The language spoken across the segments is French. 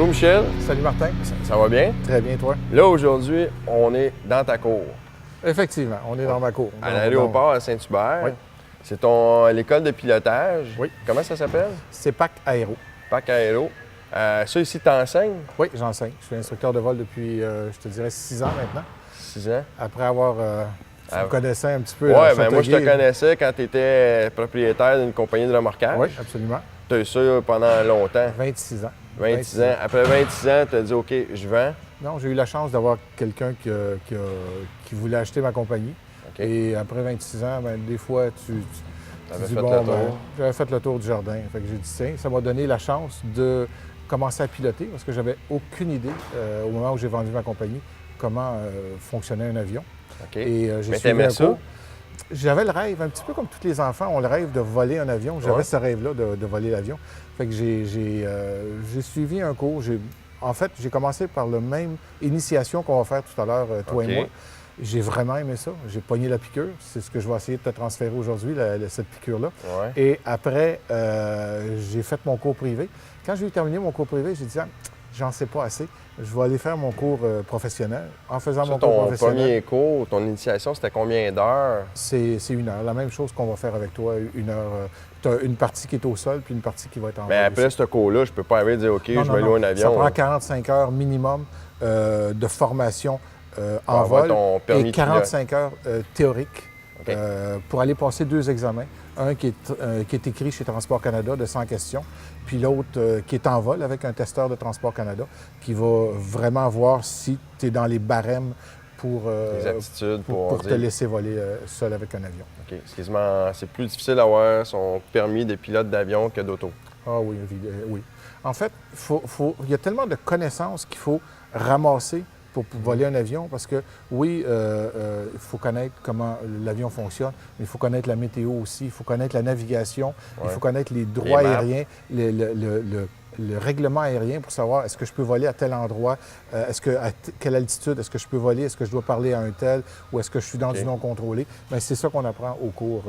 Bonjour Michel. Salut Martin. Ça va bien? Très bien, toi? Là, aujourd'hui, on est dans ta cour. Effectivement, on est dans ma cour. À l'aéroport à Saint-Hubert. Oui. C'est l'école de pilotage. Oui. Comment ça s'appelle? C'est PAC Aéro. PAC Aéro. Ça ici, t'enseignes? Oui, j'enseigne. Je suis instructeur de vol depuis, je te dirais, 6 ans maintenant. 6 ans. Après avoir... tu me connaissais un petit peu. Oui, bien moi, je te connaissais quand tu étais propriétaire d'une compagnie de remorquage. Oui, absolument. Tu as eu ça pendant longtemps. 26 ans. 26 ans. Après 26 ans, tu as dit, OK, je vends. Non, j'ai eu la chance d'avoir quelqu'un qui voulait acheter ma compagnie. Okay. Et après 26 ans, bien, des fois, tu dis, bon, j'avais fait le tour du jardin. Fait que j'ai dit, tiens, ça m'a donné la chance de commencer à piloter parce que j'avais aucune idée, au moment où j'ai vendu ma compagnie, comment fonctionnait un avion. Okay. Et j'ai suivi un cours. J'avais le rêve, un petit peu comme tous les enfants ont le rêve de voler un avion. J'avais ce rêve-là de voler l'avion. Fait que j'ai suivi un cours. En fait, j'ai commencé par la même initiation qu'on va faire tout à l'heure, toi et moi. J'ai vraiment aimé ça. J'ai pogné la piqûre. C'est ce que je vais essayer de te transférer aujourd'hui, cette piqûre-là. Ouais. Et après, j'ai fait mon cours privé. Quand j'ai terminé mon cours privé, j'ai dit, j'en sais pas assez. Je vais aller faire mon cours professionnel. En faisant mon cours professionnel. Ton premier cours, ton initiation, c'était combien d'heures? C'est 1 heure. La même chose qu'on va faire avec toi, 1 heure. Tu as une partie qui est au sol, puis une partie qui va être en vol. Mais après ce cours-là, je peux pas arriver et dire, OK, je vais louer un avion. Ça prend 45 heures minimum de formation en vol et 45 heures théoriques pour aller passer 2 examens. Un qui est écrit chez Transport Canada de 100 questions, puis l'autre qui est en vol avec un testeur de Transport Canada qui va vraiment voir si tu es dans les barèmes pour te laisser voler seul avec un avion. OK. C'est plus difficile d'avoir son permis de pilote d'avion que d'auto. Ah oui, oui. En fait, il y a tellement de connaissances qu'il faut ramasser pour voler un avion, parce que oui, il faut connaître comment l'avion fonctionne, mais il faut connaître la météo aussi, il faut connaître la navigation, il faut connaître les droits aériens, le règlement aérien pour savoir est-ce que je peux voler à tel endroit, à quelle altitude, est-ce que je peux voler, est-ce que je dois parler à un tel, ou est-ce que je suis dans du non contrôlé. Bien, c'est ça qu'on apprend au cours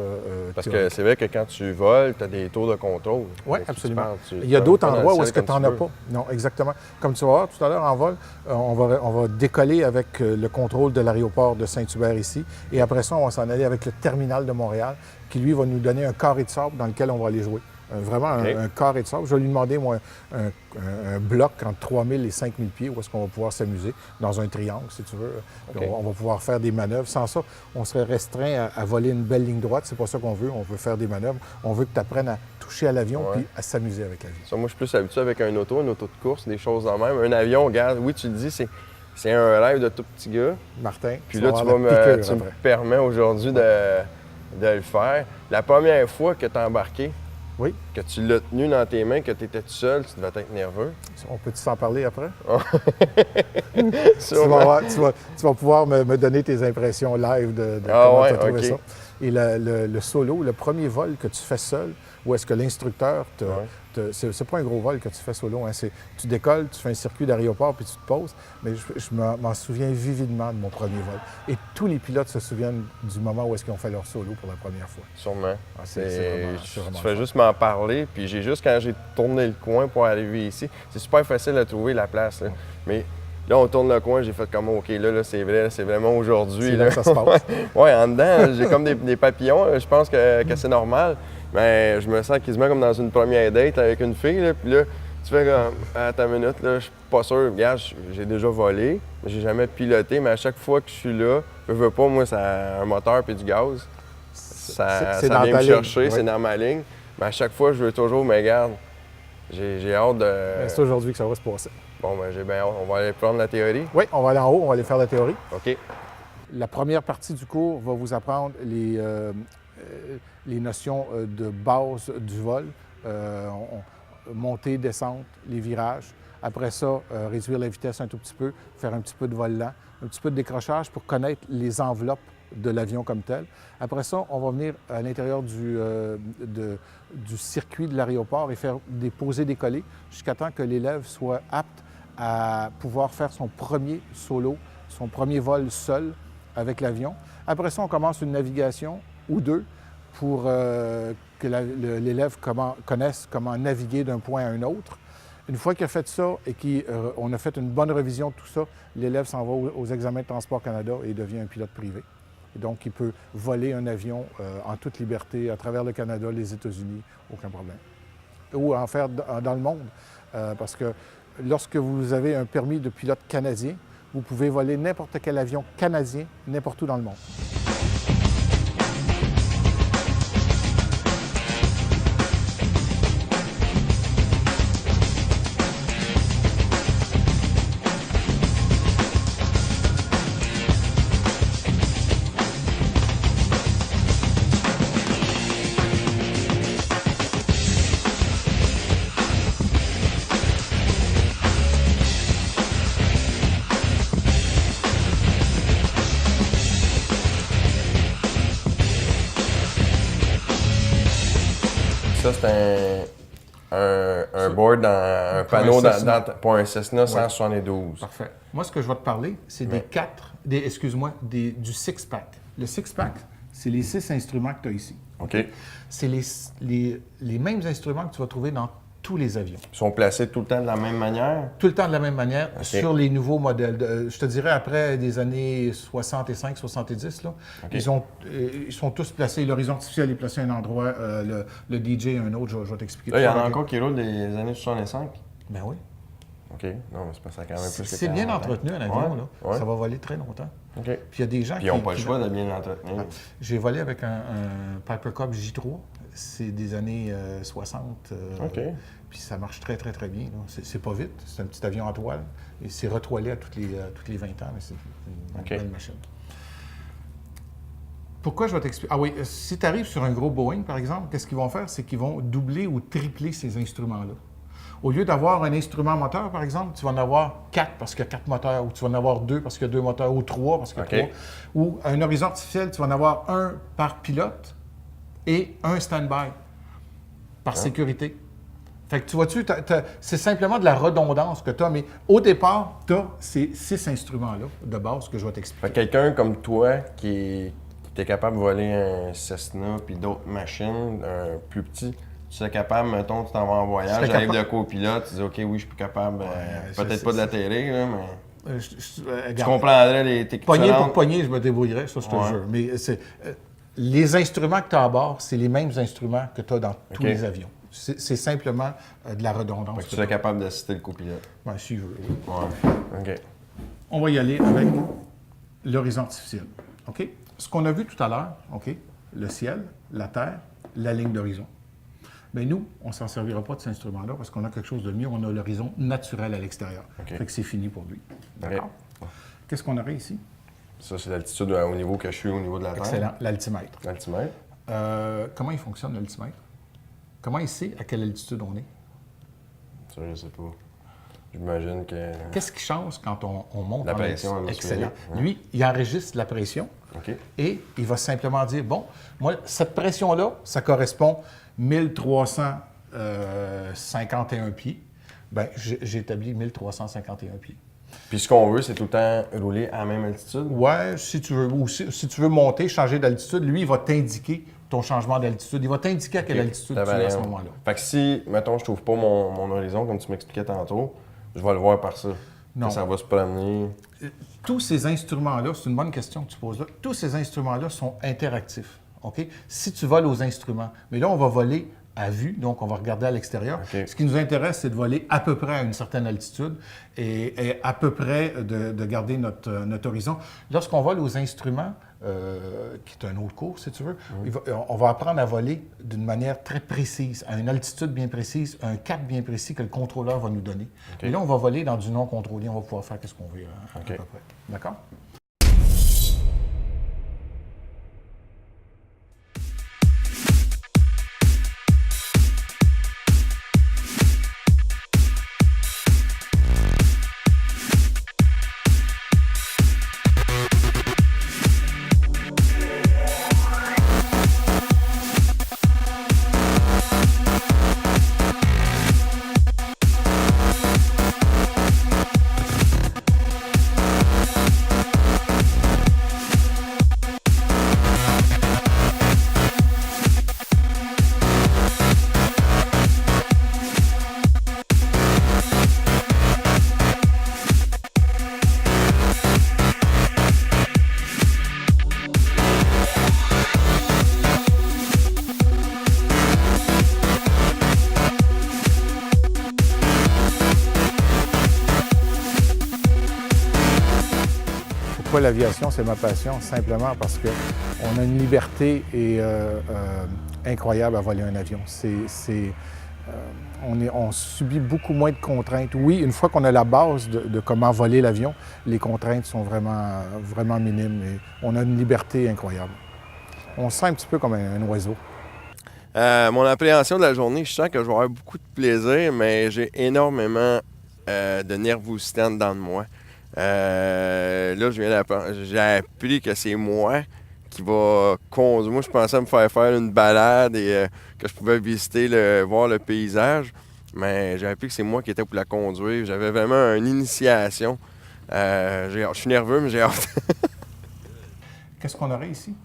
Parce que c'est vrai que quand tu voles, tu as des tours de contrôle. Oui, absolument. Il y a d'autres endroits où est-ce que tu n'en as pas. Non, exactement. Comme tu vas voir tout à l'heure en vol, on va décoller avec le contrôle de l'aéroport de Saint-Hubert ici, et après ça, on va s'en aller avec le terminal de Montréal, qui lui va nous donner un carré de sable dans lequel on va aller jouer. Vraiment un carré de sable. Je vais lui demander, moi, un bloc entre 3000 et 5000 pieds où est-ce qu'on va pouvoir s'amuser, dans un triangle, si tu veux. On va pouvoir faire des manœuvres. Sans ça, on serait restreint à voler une belle ligne droite. C'est pas ça qu'on veut. On veut faire des manœuvres. On veut que tu apprennes à toucher à l'avion puis à s'amuser avec l'avion. Ça, moi, je suis plus habitué avec une auto de course, des choses en même. Un avion, regarde, oui, tu le dis, c'est un rêve de tout petit gars. Martin, puis là, tu me permets aujourd'hui de le faire. La première fois que tu as embarqué, que tu l'as tenu dans tes mains, que tu étais tout seul, tu devais être nerveux. On peut-tu s'en parler après? tu vas pouvoir me donner tes impressions live de comment tu as trouvé ça. Et le solo, le premier vol que tu fais seul, où est-ce que l'instructeur c'est pas un gros vol que tu fais solo, hein, tu décolles, tu fais un circuit d'aéroport puis tu te poses, mais je m'en souviens vividement de mon premier vol. Et tous les pilotes se souviennent du moment où est-ce qu'ils ont fait leur solo pour la première fois. Sûrement. Vraiment tu fais juste m'en parler, puis quand j'ai tourné le coin pour arriver ici, c'est super facile à trouver la place. Là. Mais là, on tourne le coin, j'ai fait comme OK, là c'est vrai, c'est vraiment aujourd'hui. C'est là que ça se passe. Oui, en dedans, j'ai comme des papillons, je pense que c'est normal. Mais je me sens quasiment comme dans une première date avec une fille, là, puis là, tu fais comme, attends une minute, là, je suis pas sûr, regarde, j'ai déjà volé, mais j'ai jamais piloté, mais à chaque fois que je suis là, je veux pas, moi, ça a un moteur puis du gaz. Ça vient me chercher, c'est dans ma ligne. Mais à chaque fois, je veux toujours, mais regarde, j'ai hâte de... C'est aujourd'hui que ça va se passer. Bon, ben j'ai bien hâte. On va aller prendre la théorie? Oui, on va aller en haut, on va aller faire la théorie. OK. La première partie du cours va vous apprendre les notions de base du vol, montée, descente, les virages. Après ça, réduire la vitesse un tout petit peu, faire un petit peu de vol lent, un petit peu de décrochage pour connaître les enveloppes de l'avion comme tel. Après ça, on va venir à l'intérieur du circuit de l'aéroport et faire des posées-décollées jusqu'à temps que l'élève soit apte à pouvoir faire son premier solo, son premier vol seul avec l'avion. Après ça, on commence une navigation ou deux pour que l'élève connaisse comment naviguer d'un point à un autre. Une fois qu'il a fait ça et qu'on a fait une bonne revision de tout ça, l'élève s'en va aux examens de Transport Canada et devient un pilote privé. Et donc, il peut voler un avion en toute liberté à travers le Canada, les États-Unis, aucun problème. Ou en faire dans le monde, parce que lorsque vous avez un permis de pilote canadien, vous pouvez voler n'importe quel avion canadien, n'importe où dans le monde. Ça, c'est un board, un panneau pour un Cessna 172. Parfait. Moi, ce que je vais te parler, c'est du six-pack. Le six-pack, c'est les 6 instruments que tu as ici. OK. C'est les mêmes instruments que tu vas trouver dans tous les avions. Ils sont placés tout le temps de la même manière? Tout le temps de la même manière sur les nouveaux modèles. Je te dirais, après des années 65-70, là, ils sont tous placés. L'horizon artificiel est placé à un endroit, le DJ à un autre. Je vais t'expliquer. Là, il y en a encore qui roulent des années 65? Ben oui. OK. Non, mais c'est pas ça quand même plus que c'est bien entretenu, un avion. Là. Ouais. Ça va voler très longtemps. OK. Puis il y a des gens Puis ils n'ont pas le choix de bien l'entretenir. J'ai volé avec un Piper Cub J3. C'est des années 60. OK. Puis ça marche très, très, très bien. C'est pas vite. C'est un petit avion en toile. Et c'est retoilé à toutes les 20 ans. Mais c'est une belle machine. Pourquoi je vais t'expliquer? Ah oui, si tu arrives sur un gros Boeing, par exemple, qu'est-ce qu'ils vont faire? C'est qu'ils vont doubler ou tripler ces instruments-là. Au lieu d'avoir un instrument moteur, par exemple, tu vas en avoir 4 parce qu'il y a 4 moteurs, ou tu vas en avoir 2 parce qu'il y a 2 moteurs, ou 3 parce qu'il y a 3. Ou un horizon artificiel, tu vas en avoir un par pilote et un stand-by par sécurité. Fait que tu vois-tu, c'est simplement de la redondance que tu as, mais au départ, tu as ces 6 instruments-là de base que je vais t'expliquer. Fait que quelqu'un comme toi qui est capable de voler un Cessna puis d'autres machines plus petits, tu serais capable, mettons, tu t'en vas en voyage, j'arrive de copilote, tu dis OK, oui, je suis capable, peut-être pas de la télé, là, mais tu comprendrais les techniques. Poignée pour poignée, je me débrouillerais, ça, je te jure. Mais les instruments que tu as à bord, c'est les mêmes instruments que tu as dans tous les avions. C'est simplement de la redondance. Fait que tu serais capable d'assister le copilote. Ben, si je veux. Ouais. OK. On va y aller avec l'horizon artificiel. OK? Ce qu'on a vu tout à l'heure, OK? Le ciel, la terre, la ligne d'horizon. Bien, nous, on ne s'en servira pas de cet instrument-là parce qu'on a quelque chose de mieux. On a l'horizon naturel à l'extérieur. Fait que c'est fini pour lui. D'accord? Qu'est-ce qu'on aurait ici? Ça, c'est l'altitude au niveau que je suis au niveau de la Terre. Excellent. L'altimètre. L'altimètre. Comment il fonctionne, l'altimètre? Comment il sait à quelle altitude on est? Ça, je ne sais pas. J'imagine que... Qu'est-ce qui change quand on monte la pression atmosphérique? Excellent. Ouais. Lui, il enregistre la pression et il va simplement dire, bon, moi, cette pression-là, ça correspond 1351 pieds. Bien, j'ai établi 1351 pieds. Puis ce qu'on veut, c'est tout le temps rouler à la même altitude? Ouais, si tu veux. Ou si tu veux monter, changer d'altitude, lui, il va t'indiquer ton changement d'altitude. Il va t'indiquer à quelle altitude tu es à ce moment-là. Fait que si, mettons, je trouve pas mon horizon, comme tu m'expliquais tantôt, je vais le voir par ça. Non. Ça va se promener. Tous ces instruments-là, c'est une bonne question que tu poses là, tous ces instruments-là sont interactifs. OK? Si tu voles aux instruments, mais là, on va voler à vue, donc on va regarder à l'extérieur. Ce qui nous intéresse, c'est de voler à peu près à une certaine altitude et à peu près de garder notre horizon. Lorsqu'on vole aux instruments, qui est un autre cours, si tu veux, on va apprendre à voler d'une manière très précise, à une altitude bien précise, un cap bien précis que le contrôleur va nous donner. Et là, on va voler dans du non contrôlé, on va pouvoir faire ce qu'on veut à peu près. D'accord? l'aviation, c'est ma passion, simplement parce qu'on a une liberté incroyable à voler un avion. On subit beaucoup moins de contraintes. Oui, une fois qu'on a la base de comment voler l'avion, les contraintes sont vraiment, vraiment minimes et on a une liberté incroyable. On se sent un petit peu comme un oiseau. Mon appréhension de la journée, je sens que je vais avoir beaucoup de plaisir, mais j'ai énormément de nervosité en dedans de moi. Là, j'ai appris que c'est moi qui va conduire. Moi, je pensais me faire une balade et que je pouvais voir le paysage, mais j'ai appris que c'est moi qui étais pour la conduire. J'avais vraiment une initiation. Je suis nerveux, mais j'ai hâte. Qu'est-ce qu'on aurait ici?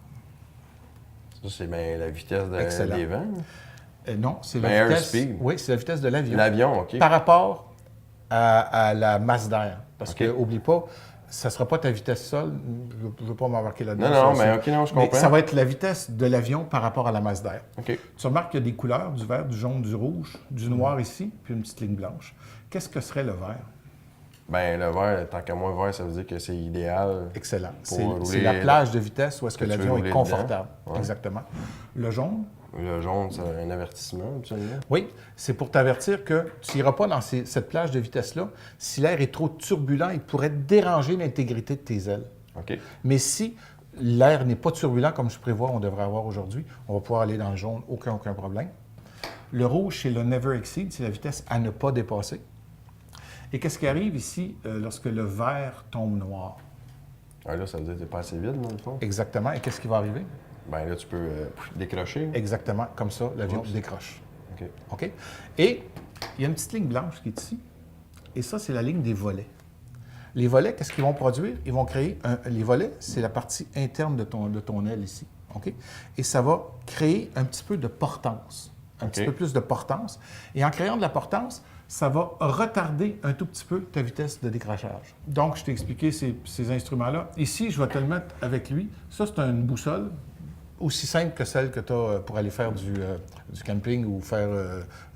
Ça, c'est la vitesse des vents? Non, c'est la vitesse... airspeed. Oui, c'est la vitesse de l'avion. L'avion, OK. Par rapport à la masse d'air. Parce que, oublie pas, ça ne sera pas ta vitesse sol. Je ne veux pas m'embarquer là-dedans. Non, mais OK, non, je comprends. Mais ça va être la vitesse de l'avion par rapport à la masse d'air. OK. Tu remarques qu'il y a des couleurs, du vert, du jaune, du rouge, du noir ici, puis une petite ligne blanche. Qu'est-ce que serait le vert? Bien, le vert, tant qu'à moi, vert, ça veut dire que c'est idéal. Excellent. C'est la plage de vitesse où est-ce que l'avion est confortable. Ouais. Exactement. Le jaune? Le jaune, c'est un avertissement, absolument. Oui, c'est pour t'avertir que tu n'iras pas dans cette plage de vitesse-là. Si l'air est trop turbulent, il pourrait déranger l'intégrité de tes ailes. OK. Mais si l'air n'est pas turbulent, comme je prévois, on devrait avoir aujourd'hui, on va pouvoir aller dans le jaune, aucun problème. Le rouge, c'est le never exceed, c'est la vitesse à ne pas dépasser. Et qu'est-ce qui arrive ici lorsque le vert tombe noir? Ah, là, ça veut dire que tu n'es pas assez vite, dans le fond. Exactement. Et qu'est-ce qui va arriver? Bien, là, tu peux décrocher. Exactement. Comme ça, l'avion décroche. OK. OK? Et il y a une petite ligne blanche qui est ici. Et ça, c'est la ligne des volets. Les volets, qu'est-ce qu'ils vont produire? Ils vont créer les volets, c'est la partie interne de ton aile ici. OK? Et ça va créer un petit peu de portance. Un petit peu plus de portance. Et en créant de la portance, ça va retarder un tout petit peu ta vitesse de décrochage. Donc, je t'ai expliqué ces instruments-là. Ici, je vais te le mettre avec lui. Ça, c'est une boussole, aussi simple que celle que tu as pour aller faire du camping ou faire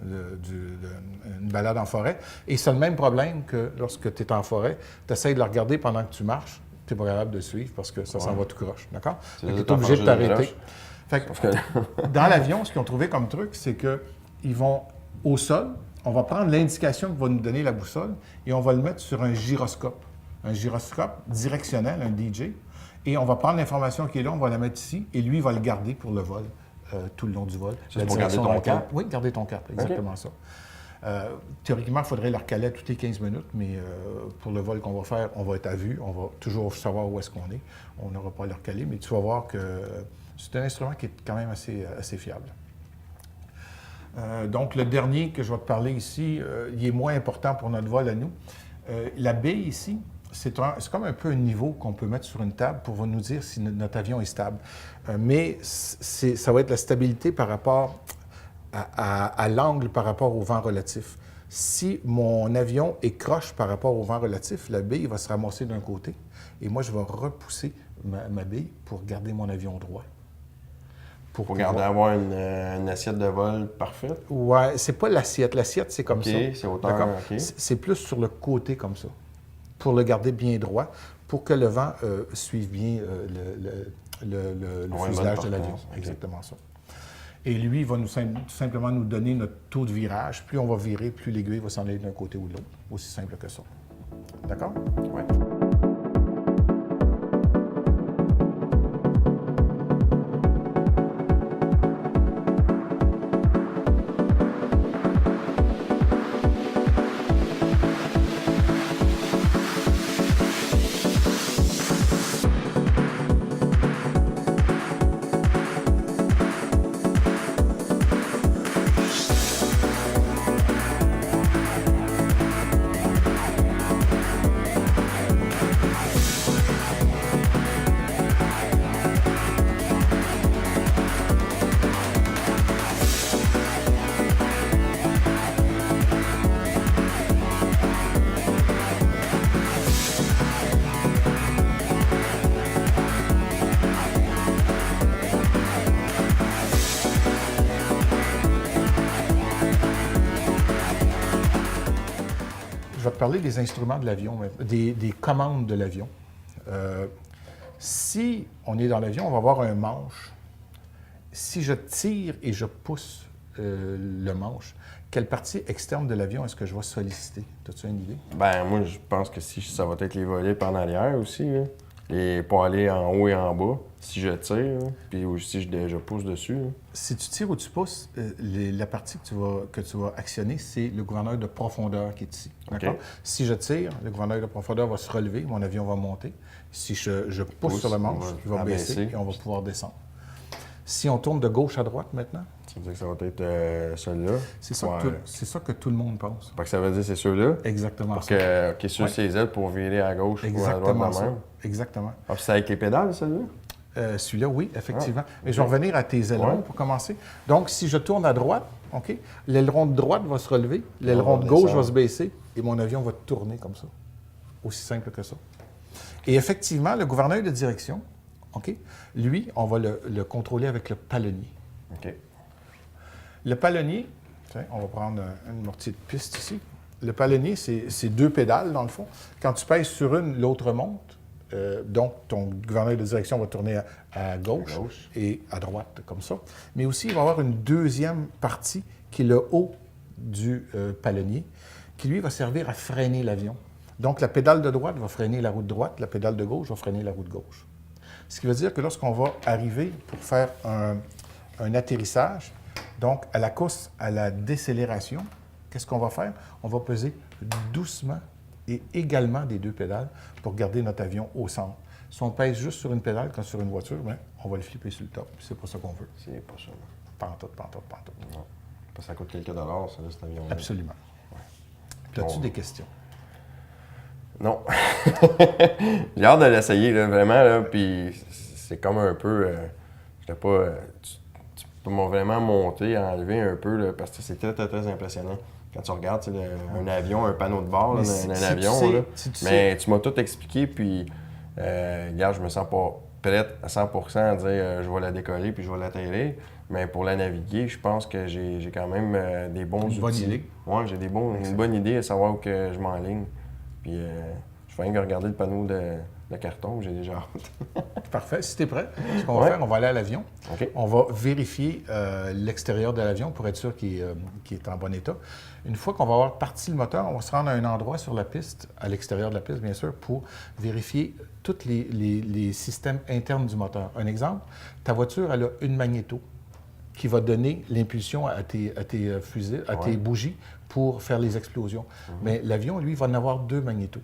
une balade en forêt. Et c'est le même problème que lorsque tu es en forêt, tu essaies de la regarder pendant que tu marches, tu n'es pas capable de suivre parce que ça s'en va tout croche. D'accord? Tu es obligé de t'arrêter. Dans l'avion, ce qu'ils ont trouvé comme truc, c'est qu'ils vont au sol, on va prendre l'indication que va nous donner la boussole et on va le mettre sur un gyroscope directionnel, un DJ, et on va prendre l'information qui est là, on va la mettre ici, et lui, il va le garder pour le vol, tout le long du vol. C'est pour garder ton cap? Oui, garder ton cap, exactement ça. Théoriquement, il faudrait le recaler toutes les 15 minutes, mais pour le vol qu'on va faire, on va être à vue, on va toujours savoir où est-ce qu'on est. On n'aura pas à le recaler, mais tu vas voir que c'est un instrument qui est quand même assez fiable. Donc, le dernier que je vais te parler ici, il est moins important pour notre vol à nous. La baie ici, c'est comme un peu un niveau qu'on peut mettre sur une table pour nous dire si notre avion est stable. Mais ça va être la stabilité par rapport à l'angle par rapport au vent relatif. Si mon avion est croche par rapport au vent relatif, la baie va se ramasser d'un côté et moi, je vais repousser ma baie pour garder mon avion droit. Pour avoir une assiette de vol parfaite? Oui, c'est pas l'assiette. L'assiette, c'est comme ça. OK, c'est hauteur, OK. C'est plus sur le côté comme ça, pour le garder bien droit, pour que le vent suive bien le fuselage de l'avion. Okay. Exactement ça. Et lui, il va simplement nous donner notre taux de virage. Plus on va virer, plus l'aiguille va s'en aller d'un côté ou de l'autre. Aussi simple que ça. D'accord? Oui. Je vais te parler des instruments de l'avion, des commandes de l'avion. Si on est dans l'avion, on va avoir un manche. Si je tire et je pousse le manche, quelle partie externe de l'avion est-ce que je vais solliciter? As-tu une idée? Ben moi, je pense que si ça va être les volets par en arrière aussi, là. Et pour aller en haut et en bas, si je tire, là, puis aussi je pousse dessus. Là. Si tu tires ou tu pousses, la partie que tu vas actionner, c'est le gouverneur de profondeur qui est ici. D'accord? Si je tire, le gouverneur de profondeur va se relever, mon avion va monter. Si je pousse sur le manche, il va baisser et on va pouvoir descendre. Si on tourne de gauche à droite maintenant... Ça veut dire que ça va être celui-là? C'est ça que tout le monde pense. Fait que ça veut dire que c'est ceux-là? Exactement ça. OK, sur ses ailes pour virer à gauche ou à droite de la main? Exactement. Ah, puis c'est avec les pédales, celui-là? Celui-là, oui, effectivement. Mais je vais revenir à tes ailerons pour commencer. Donc, si je tourne à droite, OK, l'aileron de droite va se relever, l'aileron de gauche va se baisser et mon avion va tourner comme ça. Aussi simple que ça. Et effectivement, le gouverneur de direction, OK, lui, on va le contrôler avec le palonnier. OK. Le palonnier, tiens, on va prendre une mortier de piste ici. Le palonnier, c'est 2 pédales, dans le fond. Quand tu pèses sur une, l'autre monte. Donc, ton gouverneur de direction va tourner à gauche et à droite, comme ça. Mais aussi, il va y avoir une deuxième partie qui est le haut du palonnier, qui, lui, va servir à freiner l'avion. Donc, la pédale de droite va freiner la roue de droite, la pédale de gauche va freiner la roue de gauche. Ce qui veut dire que lorsqu'on va arriver pour faire un atterrissage, donc à la course à la décélération, qu'est-ce qu'on va faire? On va peser doucement et également des 2 pédales pour garder notre avion au centre. Si on pèse juste sur une pédale, comme sur une voiture, bien, on va le flipper sur le top. C'est pas ça qu'on veut. C'est pas ça. Pantoute. Non. Parce que ça coûte quelques dollars, ça, cet avion-là. Absolument. Ouais. As-tu des questions? Non. J'ai hâte de l'essayer, là, vraiment, là, puis c'est comme un peu... je sais pas... tu peux vraiment monter, enlever un peu, là, parce que c'est très, très, très impressionnant. Quand tu regardes un avion, un panneau de bord d'un avion, là, mais tu m'as tout expliqué, puis regarde, je me sens pas prête à 100% à dire je vais la décoller puis je vais l'atterrir, mais pour la naviguer, je pense que j'ai quand même des bons outils. Une bonne idée. Oui, j'ai une bonne idée à savoir où que je m'enligne. Puis je fais rien que regarder le panneau de carton, j'ai déjà hâte. Parfait. Si tu es prêt, ce qu'on va faire, on va aller à l'avion. Okay. On va vérifier l'extérieur de l'avion pour être sûr qu'il est en bon état. Une fois qu'on va avoir parti le moteur, on va se rendre à un endroit sur la piste, à l'extérieur de la piste, bien sûr, pour vérifier tous les systèmes internes du moteur. Un exemple, ta voiture, elle a une magnéto qui va donner l'impulsion à tes fusils, à tes bougies pour faire les explosions. Mais l'avion, lui, va en avoir 2 magnétos.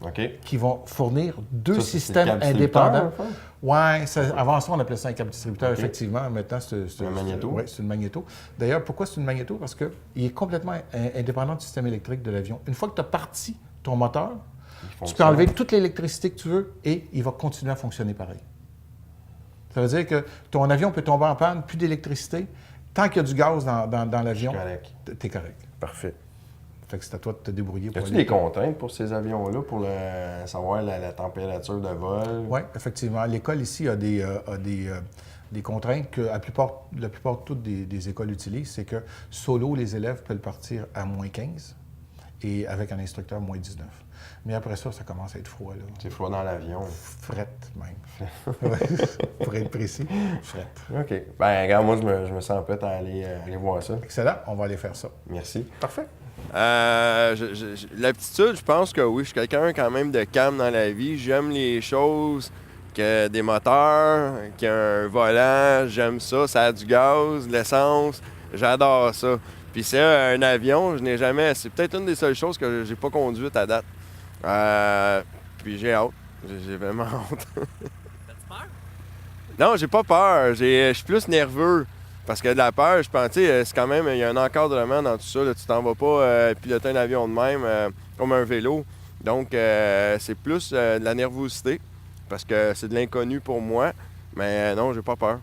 Okay. Qui vont fournir 2 systèmes indépendants. Oui, avant ça, on appelait ça un câble distributeur, effectivement. Maintenant, c'est un magnéto. Oui, c'est une magnéto. D'ailleurs, pourquoi c'est une magnéto? Parce qu'il est complètement indépendant du système électrique de l'avion. Une fois que tu as parti ton moteur, tu peux enlever toute l'électricité que tu veux et il va continuer à fonctionner pareil. Ça veut dire que ton avion peut tomber en panne, plus d'électricité. Tant qu'il y a du gaz dans l'avion, tu es correct. Parfait. Fait que c'est à toi de te débrouiller. Y a-t-il des contraintes pour ces avions-là, pour savoir la température de vol? Oui, effectivement. L'école ici a des contraintes que la plupart de toutes des écoles utilisent. C'est que solo, les élèves peuvent partir à -15 et avec un instructeur -19. Mais après ça, ça commence à être froid. C'est froid dans l'avion. Frette, même. Pour être précis, frette. OK. Ben regarde, moi, je me sens prêt à aller voir ça. Excellent. On va aller faire ça. Merci. Parfait. L'aptitude, je pense que oui, je suis quelqu'un quand même de calme dans la vie. J'aime les choses, que des moteurs, qu'il y a un volant, j'aime ça, ça a du gaz, de l'essence, j'adore ça. Puis c'est un avion, je n'ai jamais... C'est peut-être une des seules choses que j'ai pas conduite à date. Puis j'ai hâte, j'ai vraiment hâte. T'as-tu peur? Non, j'ai pas peur, je suis plus nerveux. Parce que de la peur, je pense, tu sais, c'est quand même, il y a un encadrement dans tout ça. Là, tu t'en vas pas piloter un avion de même comme un vélo. Donc, c'est plus de la nervosité parce que c'est de l'inconnu pour moi. Mais non, j'ai pas peur.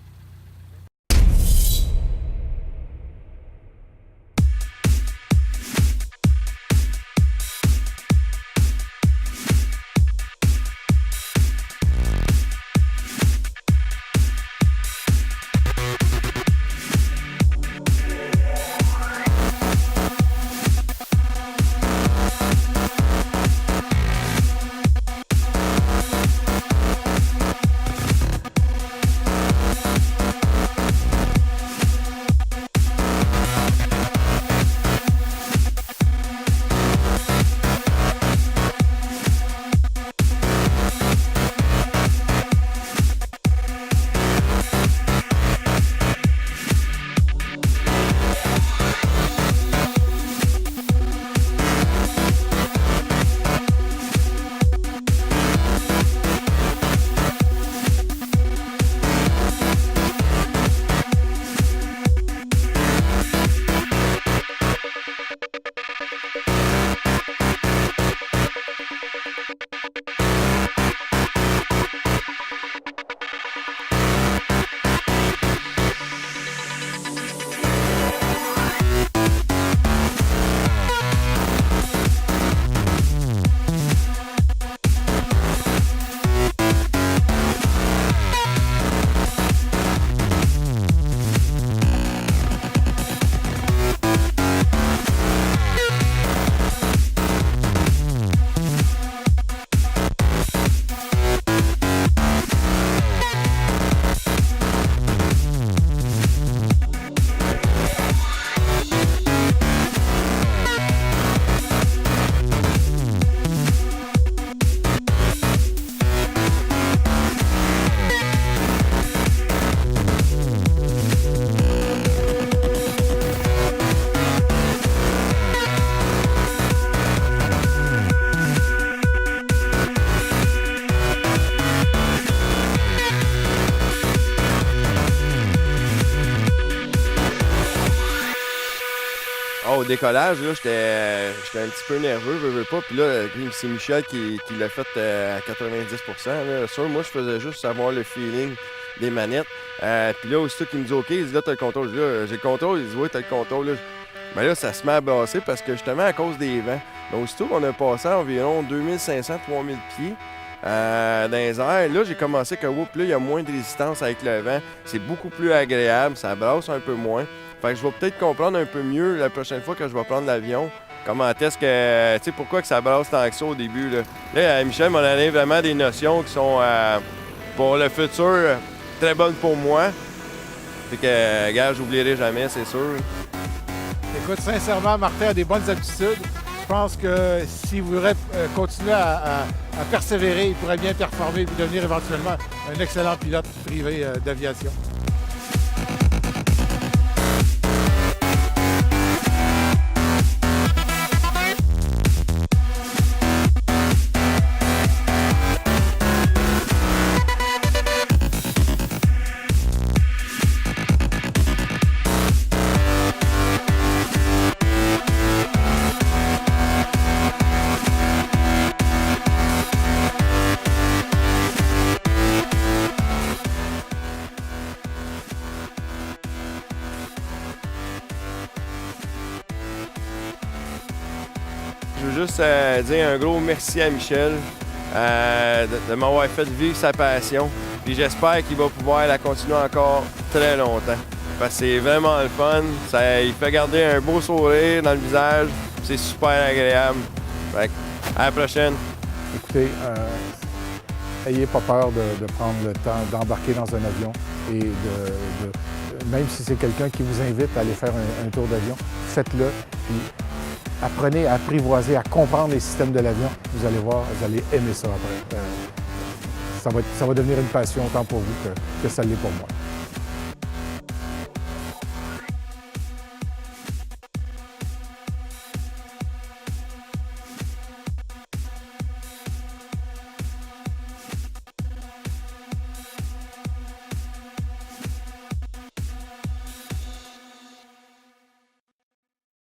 au décollage, là, j'étais un petit peu nerveux, veux pas. Puis là, c'est Michel qui l'a fait à 90%. Là. Sûr, moi, je faisais juste savoir le feeling des manettes. Puis là, aussitôt qu'il me dit OK, il dit là, t'as le contrôle. Je dis là, j'ai le contrôle. Il dit oui, t'as le contrôle. Là. Mais là, ça se met à brasser parce que justement, à cause des vents. Mais aussitôt qu'on a passé environ 2500-3000 pieds dans les airs, là, j'ai commencé que, là, il y a moins de résistance avec le vent. C'est beaucoup plus agréable, ça brasse un peu moins. Fait que je vais peut-être comprendre un peu mieux la prochaine fois que je vais prendre l'avion. Comment est-ce que, tu sais, pourquoi que ça brasse tant que ça au début, là. Là, Michel m'a donné vraiment des notions qui sont, pour le futur, très bonnes pour moi. Fait que, gars, j'oublierai jamais, c'est sûr. Écoute, sincèrement, Martin a des bonnes aptitudes. Je pense que s'il voudrait continuer à persévérer, il pourrait bien performer et devenir éventuellement un excellent pilote privé d'aviation. Je veux juste dire un gros merci à Michel de m'avoir fait vivre sa passion. Puis j'espère qu'il va pouvoir la continuer encore très longtemps. Parce que c'est vraiment le fun. Il fait garder un beau sourire dans le visage. C'est super agréable. Fait que, à la prochaine. Écoutez, ayez pas peur de prendre le temps d'embarquer dans un avion et même si c'est quelqu'un qui vous invite à aller faire un tour d'avion, faites-le. Puis apprenez à apprivoiser, à comprendre les systèmes de l'avion. Vous allez voir, vous allez aimer ça après. Ça va devenir une passion autant pour vous que ça l'est pour moi.